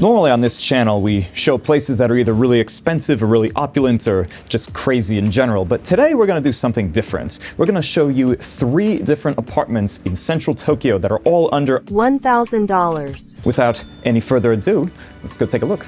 Normally on this channel, we show places that are either really expensive or really opulent or just crazy in general, but today we're going to do something different. We're going to show you 3 different apartments in central Tokyo that are all under $1,000. Without any further ado, let's go take a look.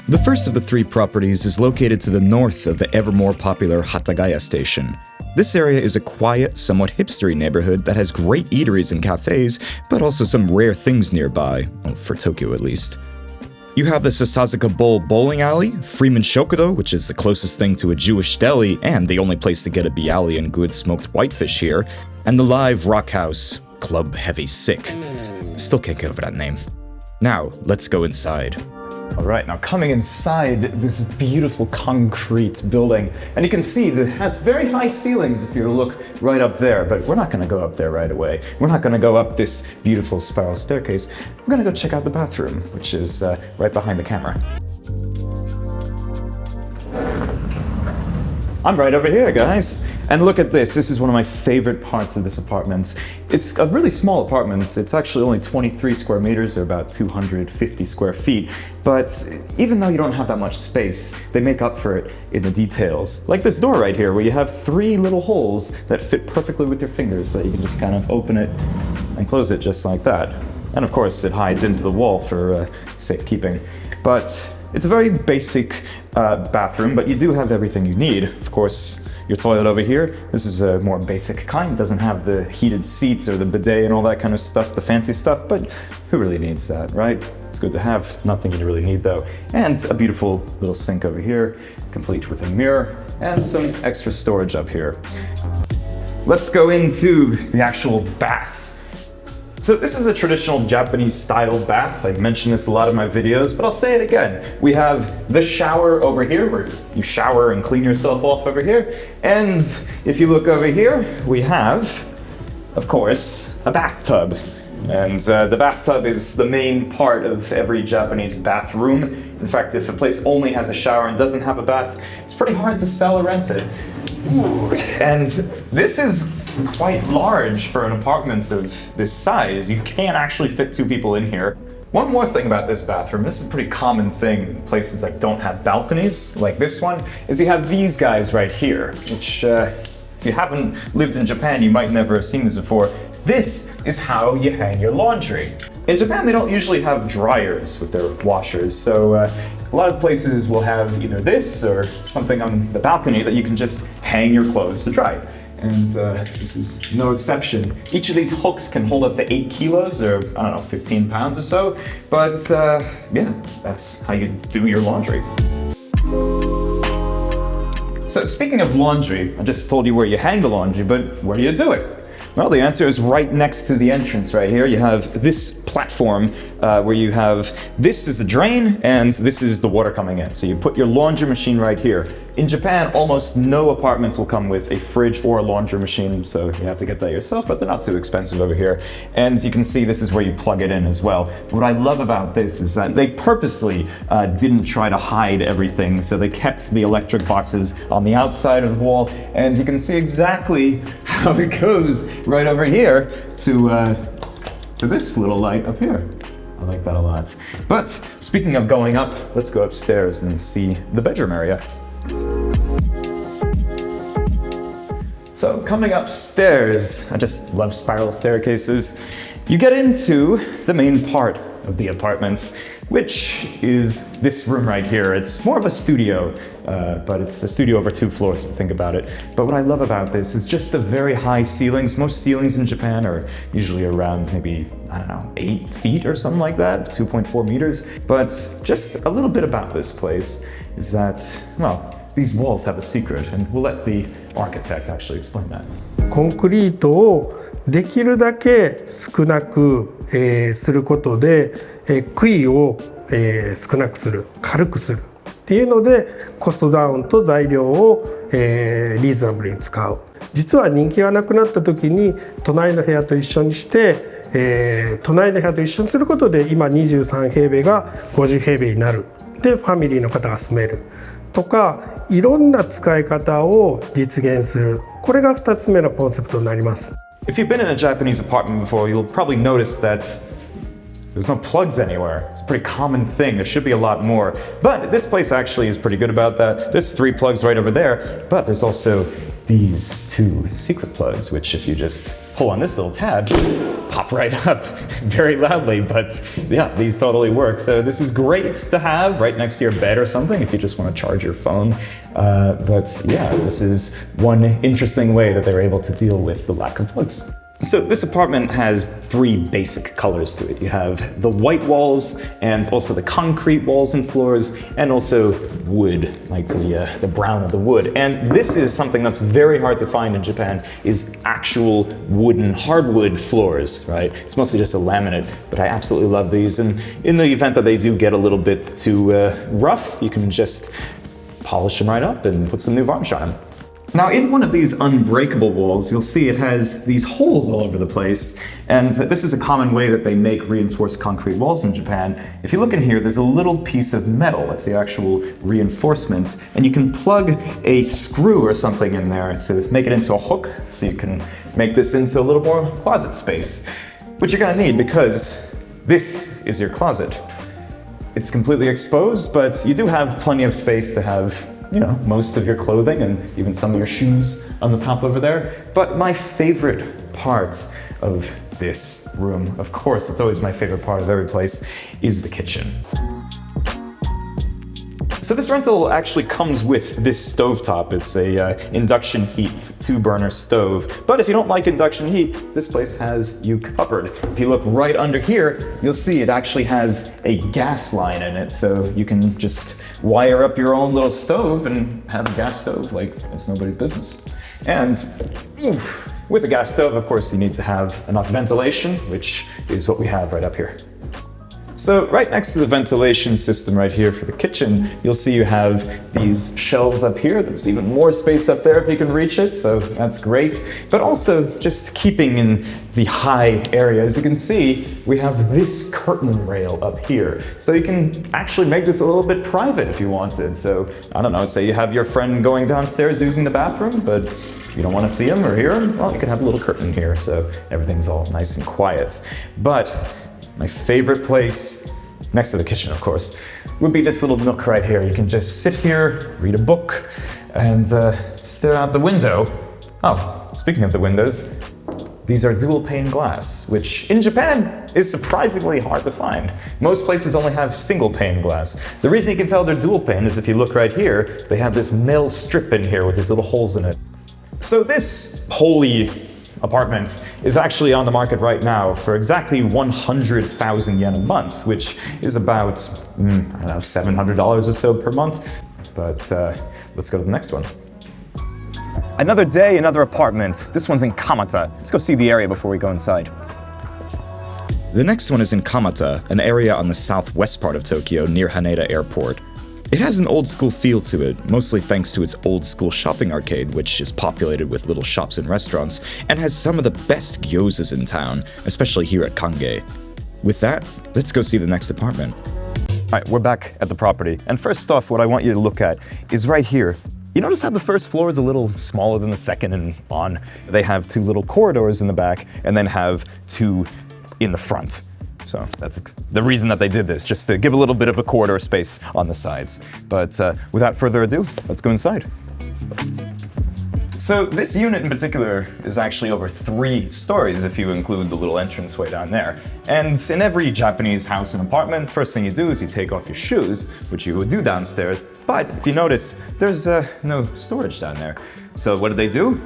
The first of the 3 properties is located to the north of the ever more popular Hatagaya station. This area is a quiet, somewhat hipstery neighborhood that has great eateries and cafes, but also some rare things nearby, well, for Tokyo at least. You have the Sasazaka Bowl bowling alley, Freeman Shokudo, which is the closest thing to a Jewish deli and the only place to get a bialy and good smoked whitefish here, and the live rock house, Club Heavy Sick. Still can't get over that name. Now, let's go inside. Alright, now coming inside this beautiful concrete building, and you can see that it has very high ceilings if you look right up there, but we're not going to go up there right away. We're not going to go up this beautiful spiral staircase. We're going to go check out the bathroom, which is right behind the camera. I'm right over here, guys. And look at this. This is one of my favorite parts of this apartment. It's a really small apartment. It's actually only 23 square meters, or about 250 square feet. But even though you don't have that much space, they make up for it in the details. Like this door right here, where you have 3 little holes that fit perfectly with your fingers, so you can just kind of open it and close it just like that. And of course, it hides into the wall for safekeeping. But it's a very basic bathroom, but you do have everything you need. Of course, your toilet over here, this is a more basic kind. It doesn't have the heated seats or the bidet and all that kind of stuff, the fancy stuff, but who really needs that, right? It's good to have, nothing you really need though. And a beautiful little sink over here, complete with a mirror, and some extra storage up here. Let's go into the actual bath. So this is a traditional Japanese style bath. I've mentioned this a lot in my videos, but I'll say it again. We have the shower over here, where you shower and clean yourself off over here. And if you look over here, we have, of course, a bathtub. And the bathtub is the main part of every Japanese bathroom. In fact, if a place only has a shower and doesn't have a bath, it's pretty hard to sell or rent it. Ooh. And this is quite large for an apartment of this size. You can't actually fit 2 people in here. One more thing about this bathroom, this is a pretty common thing in places that don't have balconies, like this one, is you have these guys right here, which if you haven't lived in Japan, you might never have seen this before. This is how you hang your laundry. In Japan, they don't usually have dryers with their washers, so a lot of places will have either this or something on the balcony that you can just hang your clothes to dry. And this is no exception. Each of these hooks can hold up to 8 kilos, or I don't know, 15 pounds or so. But yeah, that's how you do your laundry. So speaking of laundry, I just told you where you hang the laundry, but where do you do it? Well, the answer is right next to the entrance right here. You have this platform where you have, this is the drain and this is the water coming in. So you put your laundry machine right here. In Japan, almost no apartments will come with a fridge or a laundry machine, so you have to get that yourself, but they're not too expensive over here. And you can see this is where you plug it in as well. What I love about this is that they purposely didn't try to hide everything, so they kept the electric boxes on the outside of the wall, and you can see exactly how it goes right over here to this little light up here. I like that a lot. But speaking of going up, let's go upstairs and see the bedroom area. So coming upstairs, I just love spiral staircases. You get into the main part of the apartment, which is this room right here. It's more of a studio, but it's a studio over 2 floors if you think about it. But what I love about this is just the very high ceilings. Most ceilings in Japan are usually around maybe, I don't know, 8 feet or something like that, 2.4 meters. But just a little bit about this place is that, well, these walls have a secret, and we'll let the architect actually explain that. コンクリートをできるだけ少なく、することで、杭を、少なくする、軽くするっていうのでコストダウンと材料を、リーズナブルに使う。実は人気がなくなった時に隣の部屋と一緒にして、隣の部屋と一緒にすることで今23平米が50平米になる。でファミリーの方が住める。とかいろんな使い方を実現する。これが2つ目のコンセプトになります。If you've been in a Japanese apartment before, you'll probably notice that There's no plugs anywhere. It's a pretty common thing. There should be a lot more. But this place actually is pretty good about that. There's 3 plugs right over there, but there's also these 2 secret plugs, which if you just pull on this little tab, pop right up very loudly, but yeah, these totally work. So this is great to have right next to your bed or something if you just want to charge your phone. But yeah, this is one interesting way that they're able to deal with the lack of plugs. So this apartment has 3 basic colors to it. You have the white walls and also the concrete walls and floors and also wood, like the brown of the wood. And this is something that's very hard to find in Japan, is actual wooden hardwood floors, right? It's mostly just a laminate, but I absolutely love these. And in the event that they do get a little bit too rough, you can just polish them right up and put some new varnish on them. Now in one of these unbreakable walls, you'll see it has these holes all over the place, and this is a common way that they make reinforced concrete walls in Japan. If you look in here, there's a little piece of metal, that's the actual reinforcement, and you can plug a screw or something in there to make it into a hook, so you can make this into a little more closet space, which you're gonna need because this is your closet. It's completely exposed, but you do have plenty of space to have, you know, most of your clothing and even some of your shoes on the top over there. But my favorite part of this room, of course, it's always my favorite part of every place, is the kitchen. So this rental actually comes with this stovetop. It's a induction heat 2-burner stove. But if you don't like induction heat, this place has you covered. If you look right under here, you'll see it actually has a gas line in it. So you can just wire up your own little stove and have a gas stove like it's nobody's business. And with a gas stove, of course, you need to have enough ventilation, which is what we have right up here. So right next to the ventilation system right here for the kitchen, you'll see you have these shelves up here. There's even more space up there if you can reach it, so that's great. But also just keeping in the high area, as you can see, we have this curtain rail up here. So you can actually make this a little bit private if you wanted. So, I don't know, say you have your friend going downstairs using the bathroom, but you don't want to see him or hear him, well, you can have a little curtain here so everything's all nice and quiet. But my favorite place, next to the kitchen of course, would be this little nook right here. You can just sit here, read a book, and stare out the window. Oh, speaking of the windows, these are dual pane glass, which in Japan is surprisingly hard to find. Most places only have single pane glass. The reason you can tell they're dual pane is if you look right here, they have this metal strip in here with these little holes in it. So this holy apartment is actually on the market right now for exactly 100,000 yen a month, which is about, I don't know, $700 or so per month. But let's go to the next one. Another day, another apartment. This one's in Kamata. Let's go see the area before we go inside. The next one is in Kamata, an area on the southwest part of Tokyo near Haneda Airport. It has an old school feel to it, mostly thanks to its old school shopping arcade, which is populated with little shops and restaurants, and has some of the best gyozas in town, especially here at Kange. With that, let's go see the next apartment. Alright, we're back at the property, and first off, what I want you to look at is right here. You notice how the first floor is a little smaller than the second and on? They have 2 little corridors in the back, and then have 2 in the front. So that's the reason that they did this, just to give a little bit of a corridor space on the sides. But without further ado, let's go inside. So this unit in particular is actually over 3 stories if you include the little entranceway down there. And in every Japanese house and apartment, first thing you do is you take off your shoes, which you would do downstairs. But if you notice, there's no storage down there. So what did they do?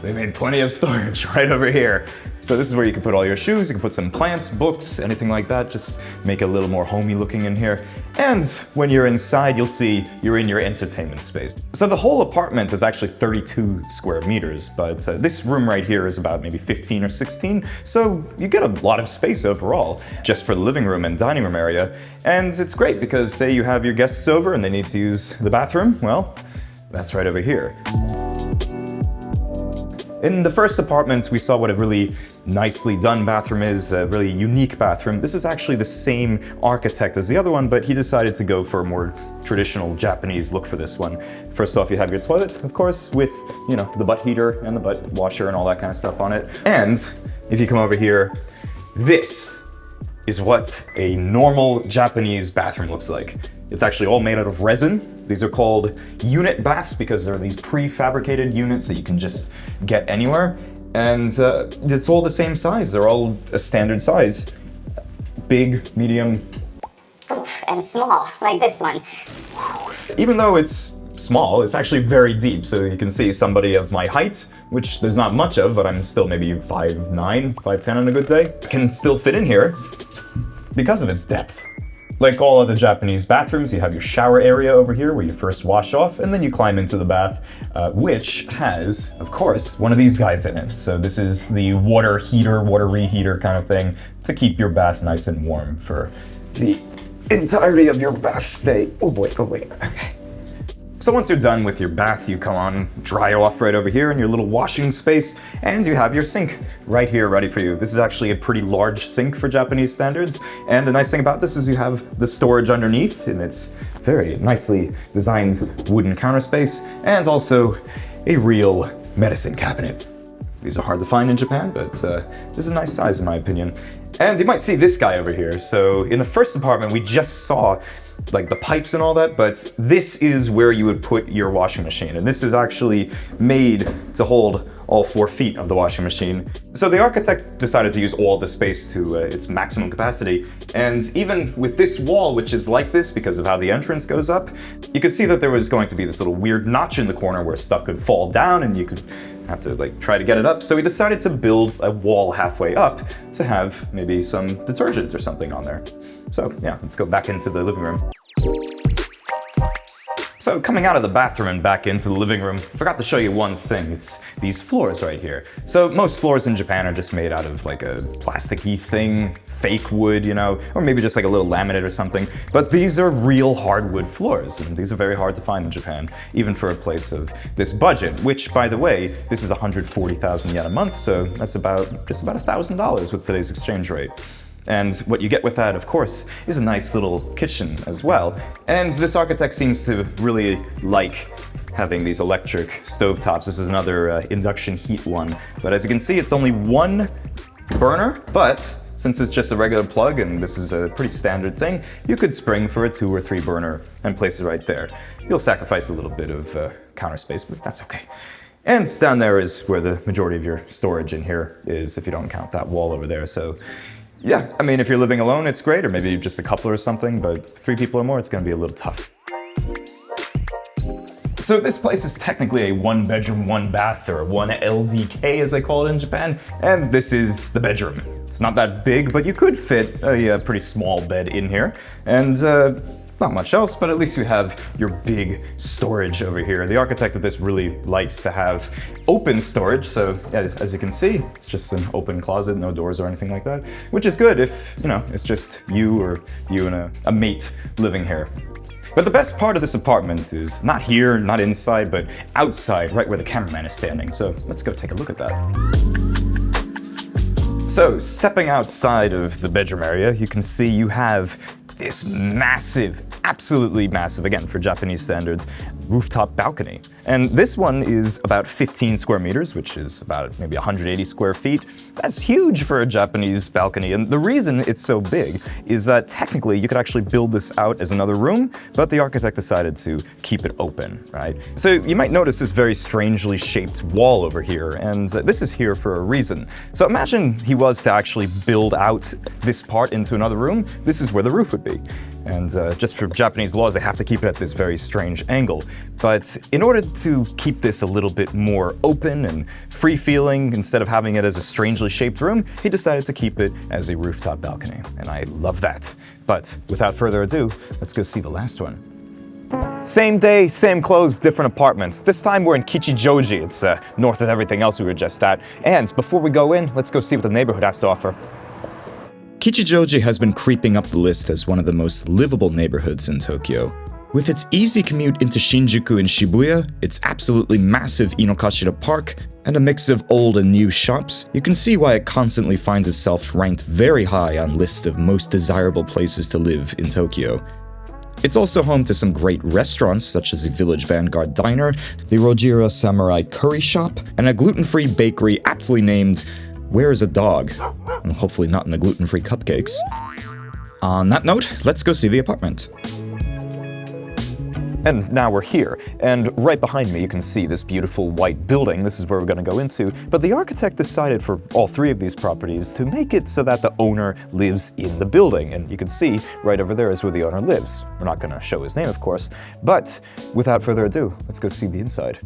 They made plenty of storage right over here. So this is where you can put all your shoes, you can put some plants, books, anything like that, just make it a little more homey looking in here. And when you're inside, you'll see you're in your entertainment space. So the whole apartment is actually 32 square meters, but this room right here is about maybe 15 or 16, so you get a lot of space overall, just for the living room and dining room area. And it's great because say you have your guests over and they need to use the bathroom, well, that's right over here. In the first apartment, we saw what a really nicely done bathroom is, a really unique bathroom. This is actually the same architect as the other one, but he decided to go for a more traditional Japanese look for this one. First off, you have your toilet, of course, with, you know, the butt heater and the butt washer and all that kind of stuff on it. And if you come over here, this is what a normal Japanese bathroom looks like. It's actually all made out of resin. These are called unit baths because they're these prefabricated units that you can just get anywhere. And it's all the same size. They're all a standard size. Big, medium, and small, like this one. even though it's small, it's actually very deep. So you can see somebody of my height, which there's not much of, but I'm still maybe 5'9", 5'10" on a good day, can still fit in here because of its depth. Like all other Japanese bathrooms, you have your shower area over here where you first wash off, and then you climb into the bath, which has, of course, one of these guys in it. So this is the water heater, water reheater kind of thing to keep your bath nice and warm for the entirety of your bath stay. Oh boy, okay. So once you're done with your bath, you come on, dry off right over here in your little washing space, and you have your sink right here ready for you. This is actually a pretty large sink for Japanese standards, and the nice thing about this is you have the storage underneath, and it's very nicely designed wooden counter space, and also a real medicine cabinet. These are hard to find in Japan, but this is a nice size in my opinion. And you might see this guy over here. So in the first apartment, we just saw like the pipes and all that, but this is where you would put your washing machine. And this is actually made to hold all 4 feet of the washing machine. So the architect decided to use all the space to its maximum capacity. And even with this wall, which is like this because of how the entrance goes up, you could see that there was going to be this little weird notch in the corner where stuff could fall down and you could have to like try to get it up. So we decided to build a wall halfway up to have maybe some detergent or something on there. So yeah, let's go back into the living room. So coming out of the bathroom and back into the living room, I forgot to show you one thing. It's these floors right here. So most floors in Japan are just made out of like a plasticky thing, fake wood, you know, or maybe just like a little laminate or something. But these are real hardwood floors, and these are very hard to find in Japan, even for a place of this budget, which by the way, this is 140,000 yen a month, so that's just about $1,000 with today's exchange rate. And what you get with that, of course, is a nice little kitchen as well. And this architect seems to really like having these electric stovetops. This is another induction heat one. But as you can see, it's only one burner, but since it's just a regular plug and this is a pretty standard thing, you could spring for a 2 or 3 burner and place it right there. You'll sacrifice a little bit of counter space, but that's okay. And down there is where the majority of your storage in here is, if you don't count that wall over there. So yeah, I mean, if you're living alone, it's great, or maybe just a couple or something, but 3 people or more, it's gonna be a little tough. So this place is technically a 1 bedroom, 1 bath, or 1 LDK as they call it in Japan, and this is the bedroom. It's not that big, but you could fit a pretty small bed in here, and not much else, but at least you have your big storage over here. The architect of this really likes to have open storage, so yeah, as you can see, it's just an open closet, no doors or anything like that, which is good if, you know, it's just you or you and a mate living here. But the best part of this apartment is not here, not inside, but outside, right where the cameraman is standing. So let's go take a look at that. So stepping outside of the bedroom area, you can see you have this massive, absolutely massive, again for Japanese standards, rooftop balcony. And this one is about 15 square meters, which is about maybe 180 square feet. That's huge for a Japanese balcony. And the reason it's so big is that technically you could actually build this out as another room, but the architect decided to keep it open, right? So you might notice this very strangely shaped wall over here, and this is here for a reason. So imagine he was to actually build out this part into another room, this is where the roof would be. And just for Japanese laws, they have to keep it at this very strange angle. But in order to keep this a little bit more open and free-feeling, instead of having it as a strangely shaped room, he decided to keep it as a rooftop balcony. And I love that. But without further ado, let's go see the last one. Same day, same clothes, different apartments. This time we're in Kichijoji. It's north of everything else we were just at. And before we go in, let's go see what the neighborhood has to offer. Kichijoji has been creeping up the list as one of the most livable neighborhoods in Tokyo. With its easy commute into Shinjuku and Shibuya, its absolutely massive Inokashira Park, and a mix of old and new shops, you can see why it constantly finds itself ranked very high on lists of most desirable places to live in Tokyo. It's also home to some great restaurants such as the Village Vanguard Diner, the Rojira Samurai Curry Shop, and a gluten-free bakery aptly named Where is a dog? Well, hopefully not in the gluten-free cupcakes. On that note, let's go see the apartment. And now we're here, and right behind me you can see this beautiful white building. This is where we're going to go into, but the architect decided for all three of these properties to make it so that the owner lives in the building, and you can see right over there is where the owner lives. We're not going to show his name, of course, but without further ado, let's go see the inside.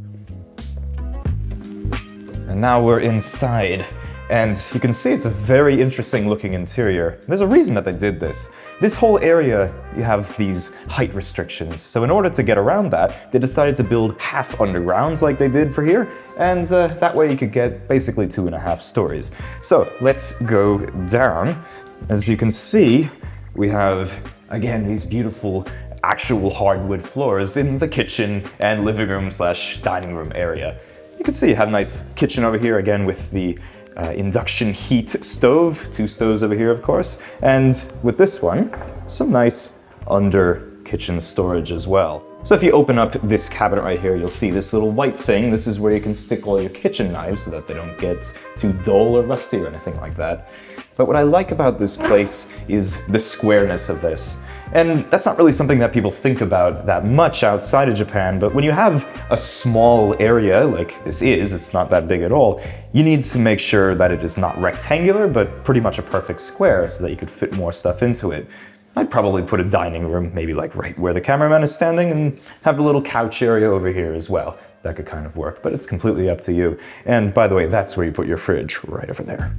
And now we're inside. And you can see it's a very interesting looking interior. There's a reason that they did this. This whole area, you have these height restrictions. So in order to get around that, they decided to build half undergrounds like they did for here. And that way you could get basically 2.5 stories. So let's go down. As you can see, we have, again, these beautiful actual hardwood floors in the kitchen and living room / dining room area. You can see you have a nice kitchen over here, again, with the induction heat stove, 2 stoves over here, of course, and with this one, some nice under kitchen storage as well. So if you open up this cabinet right here, you'll see this little white thing. This is where you can stick all your kitchen knives so that they don't get too dull or rusty or anything like that. But what I like about this place is the squareness of this. And that's not really something that people think about that much outside of Japan, but when you have a small area like this is, it's not that big at all, you need to make sure that it is not rectangular, but pretty much a perfect square so that you could fit more stuff into it. I'd probably put a dining room, maybe like right where the cameraman is standing, and have a little couch area over here as well. That could kind of work, but it's completely up to you. And by the way, that's where you put your fridge, right over there.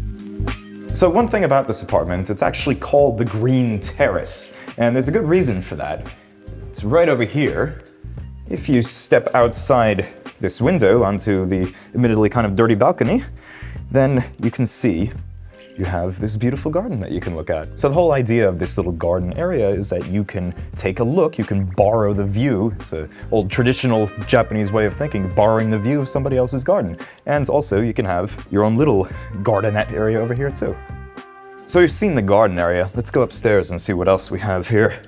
So one thing about this apartment, it's actually called the Green Terrace, and there's a good reason for that. It's right over here. If you step outside this window onto the admittedly kind of dirty balcony, then you can see you have this beautiful garden that you can look at. So the whole idea of this little garden area is that you can take a look, you can borrow the view. It's an old traditional Japanese way of thinking, borrowing the view of somebody else's garden. And also you can have your own little gardenette area over here too. So you've seen the garden area. Let's go upstairs and see what else we have here.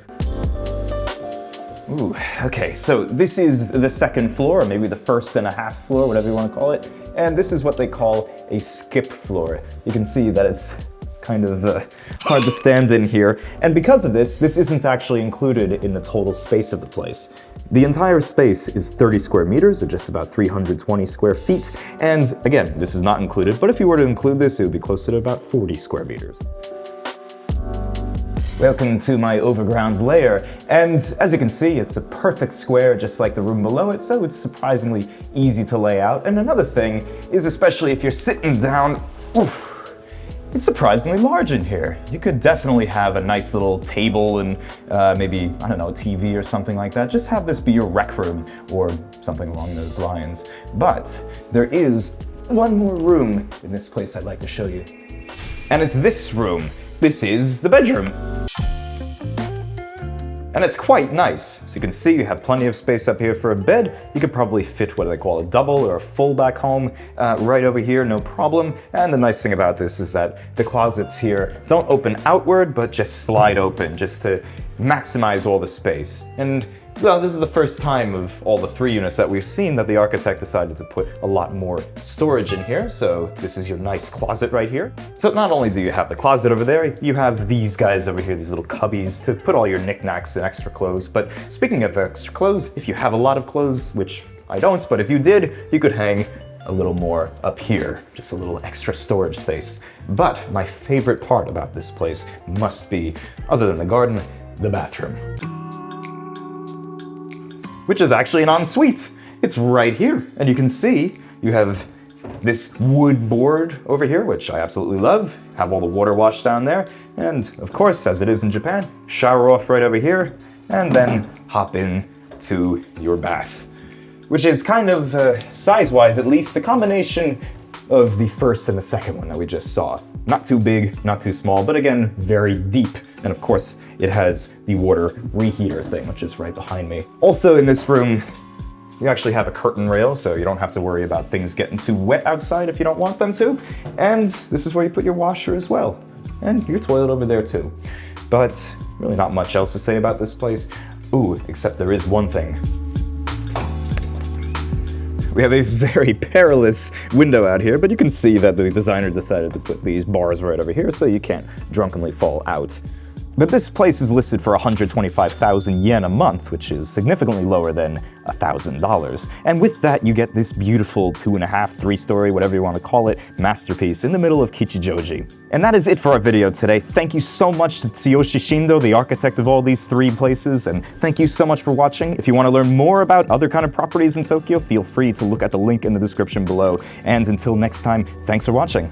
Ooh, okay, so this is the second floor, or maybe the 1.5 floor, whatever you want to call it. And this is what they call a skip floor. You can see that it's kind of hard to stand in here. And because of this, this isn't actually included in the total space of the place. The entire space is 30 square meters, or just about 320 square feet. And again, this is not included, but if you were to include this, it would be closer to about 40 square meters. Welcome to my overground lair, and as you can see, it's a perfect square just like the room below it, so it's surprisingly easy to lay out. And another thing is, especially if you're sitting down, it's surprisingly large in here. You could definitely have a nice little table and maybe, I don't know, a TV or something like that. Just have this be your rec room or something along those lines. But there is one more room in this place I'd like to show you. And it's this room. This is the bedroom. And it's quite nice. So you can see you have plenty of space up here for a bed. You could probably fit what they call a double or a full back home right over here, no problem. And the nice thing about this is that the closets here don't open outward, but just slide open just to maximize all the space. And well, this is the first time of all the 3 units that we've seen that the architect decided to put a lot more storage in here. So this is your nice closet right here. So not only do you have the closet over there, you have these guys over here, these little cubbies to put all your knickknacks and extra clothes. But speaking of extra clothes, if you have a lot of clothes, which I don't, but if you did, you could hang a little more up here, just a little extra storage space. But my favorite part about this place must be, other than the garden, the bathroom, which is actually an ensuite. It's right here, and you can see you have this wood board over here, which I absolutely love. Have all the water washed down there, and of course, as it is in Japan, shower off right over here, and then hop in to your bath, which is kind of, size-wise at least, a combination of the first and the second one that we just saw. Not too big, not too small, but again, very deep. And of course, it has the water reheater thing, which is right behind me. Also in this room, you actually have a curtain rail, so you don't have to worry about things getting too wet outside if you don't want them to. And this is where you put your washer as well. And your toilet over there too. But really not much else to say about this place. Ooh, except there is one thing. We have a very perilous window out here, but you can see that the designer decided to put these bars right over here so you can't drunkenly fall out. But this place is listed for 125,000 yen a month, which is significantly lower than $1,000. And with that, you get this beautiful 2.5, 3-story, whatever you want to call it, masterpiece in the middle of Kichijoji. And that is it for our video today. Thank you so much to Tsuyoshi Shindo, the architect of all these 3 places, and thank you so much for watching. If you want to learn more about other kind of properties in Tokyo, feel free to look at the link in the description below. And until next time, thanks for watching.